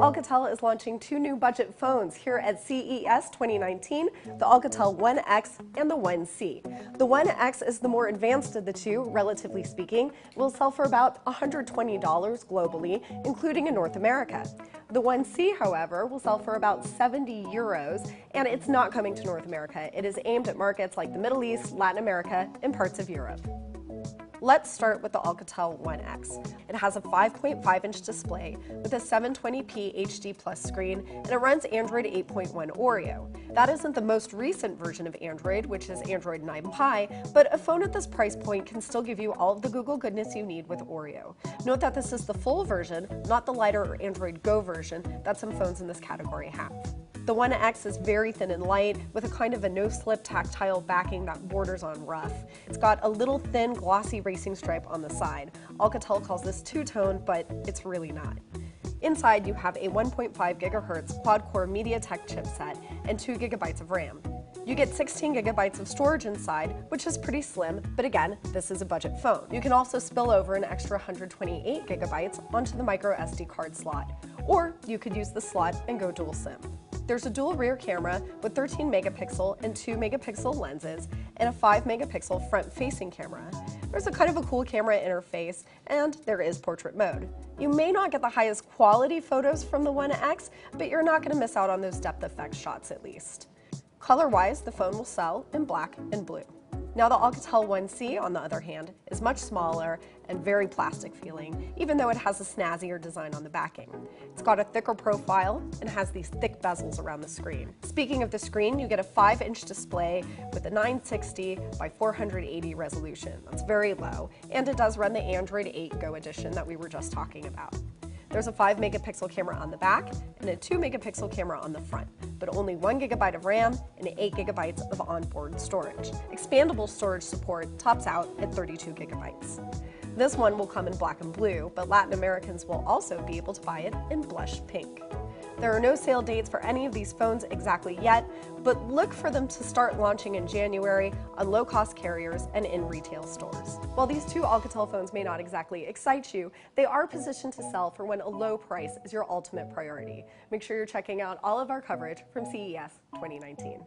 Alcatel is launching two new budget phones here at CES 2019, the Alcatel One X and the One C. The One X is the more advanced of the two, relatively speaking. It will sell for about $120 globally, including in North America. The One C, however, will sell for about 70 euros, and it's not coming to North America. It is aimed at markets like the Middle East, Latin America, and parts of Europe. Let's start with the Alcatel One X. It has a 5.5-inch display with a 720p HD Plus screen, and it runs Android 8.1 Oreo. That isn't the most recent version of Android, which is Android 9 Pie, but a phone at this price point can still give you all of the Google goodness you need with Oreo. Note that this is the full version, not the lighter or Android Go version that some phones in this category have. The One X is very thin and light, with a kind of a no-slip tactile backing that borders on rough. It's got a little thin, glossy racing stripe on the side. Alcatel calls this two-tone, but it's really not. Inside, you have a 1.5 GHz quad-core MediaTek chipset and 2 GB of RAM. You get 16 GB of storage inside, which is pretty slim, but again, this is a budget phone. You can also spill over an extra 128 GB onto the micro SD card slot, or you could use the slot and go dual SIM. There's a dual rear camera with 13 megapixel and 2 megapixel lenses and a 5 megapixel front-facing camera. There's a kind of a cool camera interface, and there is portrait mode. You may not get the highest quality photos from the One X, but you're not going to miss out on those depth effect shots at least. Color-wise, the phone will sell in black and blue. Now the Alcatel One C, on the other hand, is much smaller and very plastic feeling, even though it has a snazzier design on the backing. It's got a thicker profile and has these thick bezels around the screen. Speaking of the screen, you get a 5-inch display with a 960 by 480 resolution. That's very low, and it does run the Android 8 Go edition that we were just talking about. There's a 5 megapixel camera on the back and a 2 megapixel camera on the front, but only 1 GB of RAM and 8 GB of onboard storage. Expandable storage support tops out at 32 GB. This one will come in black and blue, but Latin Americans will also be able to buy it in blush pink. There are no sale dates for any of these phones exactly yet, but look for them to start launching in January on low-cost carriers and in retail stores. While these two Alcatel phones may not exactly excite you, they are positioned to sell for when a low price is your ultimate priority. Make sure you're checking out all of our coverage from CES 2019.